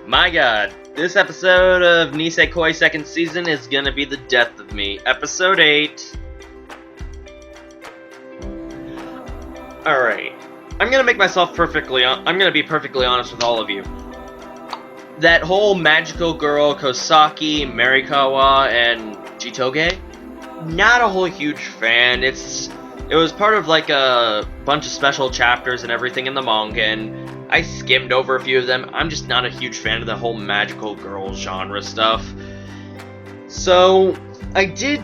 My god, this episode of Nisekoi second season is gonna be the death of me. Episode 8. Alright. I'm gonna be perfectly honest with all of you. That whole magical girl, Kosaki, Marikawa, and Jitoge, not a whole huge fan. It was part of like a bunch of special chapters and everything in the manga, and I skimmed over a few of them. I'm just not a huge fan of the whole magical girl genre stuff. So, I did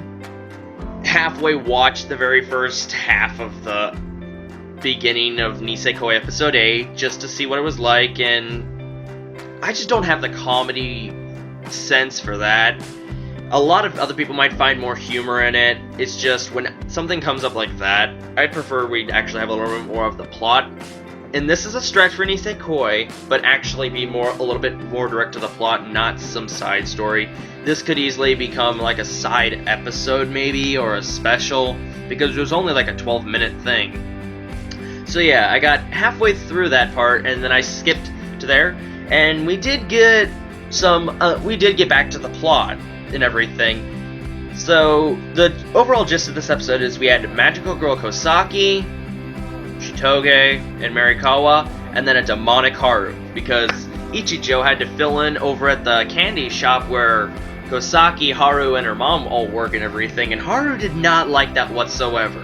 halfway watch the very first half of the beginning of Nisekoi episode 8 just to see what it was like, and I just don't have the comedy sense for that. A lot of other people might find more humor in it. It's just when something comes up like that, I'd prefer we'd actually have a little bit more of the plot. And this is a stretch for Nisekoi, but actually be a little bit more direct to the plot, not some side story. This could easily become like a side episode maybe, or a special, because it was only like a 12-minute thing. So yeah, I got halfway through that part, and then I skipped to there, and we did get back to the plot and everything. So the overall gist of this episode is we had magical girl Kosaki, Jitoge, and Marikawa, and then a demonic Haru, because Ichijo had to fill in over at the candy shop where Kosaki, Haru, and her mom all work and everything, and Haru did not like that whatsoever.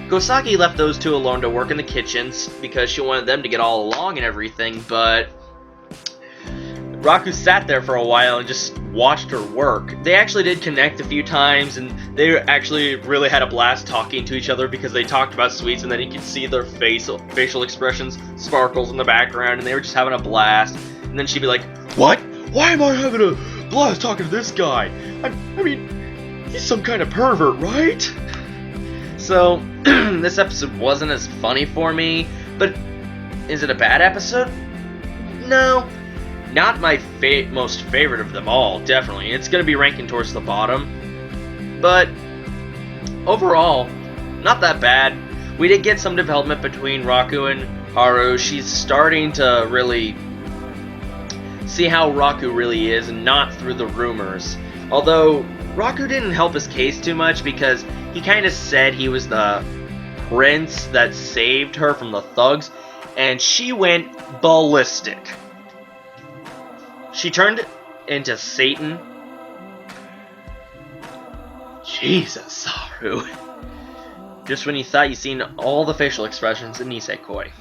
Kosaki left those two alone to work in the kitchens because she wanted them to get all along and everything, but Raku sat there for a while and just watched her work. They actually did connect a few times, and they actually really had a blast talking to each other because they talked about sweets, and then you could see their facial expressions, sparkles in the background, and they were just having a blast. And then she'd be like, "What? Why am I having a blast talking to this guy? I mean, he's some kind of pervert, right?" So, this episode wasn't as funny for me, but is it a bad episode? No. Not my most favorite of them all, definitely. It's going to be ranking towards the bottom. But, overall, not that bad. We did get some development between Raku and Haru. She's starting to really see how Raku really is, and not through the rumors. Although, Raku didn't help his case too much because he kind of said he was the prince that saved her from the thugs, and she went ballistic. She turned into Satan. Jesus, Haru. Just when you thought you'd seen all the facial expressions in Nisekoi.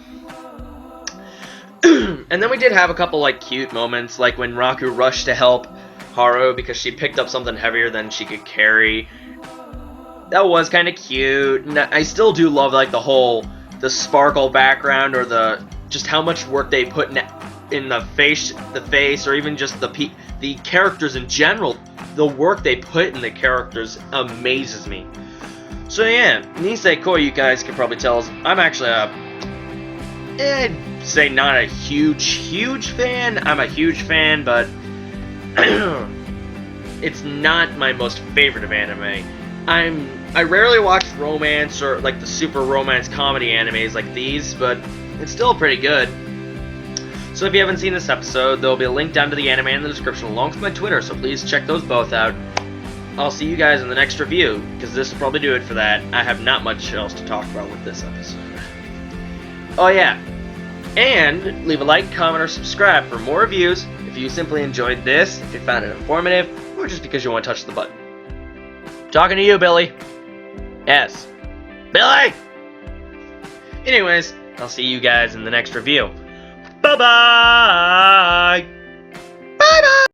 And then we did have a couple like cute moments, like when Raku rushed to help Haru because she picked up something heavier than she could carry. That was kind of cute. And I still do love like the sparkle background, or just how much work they put in the face, or even just the characters in general. The work they put in the characters amazes me. So yeah, Nisekoi, you guys can probably tell, I'm actually I'd say not a huge fan. I'm a huge fan, but it's not my most favorite of anime. I rarely watch romance or like the super romance comedy animes like these, but it's still pretty good. So if you haven't seen this episode, there will be a link down to the anime in the description along with my Twitter, so please check those both out. I'll see you guys in the next review, because this will probably do it for that. I have not much else to talk about with this episode. Oh yeah, and leave a like, comment, or subscribe for more reviews if you simply enjoyed this, if you found it informative, or just because you want to touch the button. Talking to you, Billy. Yes. Billy! Anyways, I'll see you guys in the next review. Bye-bye!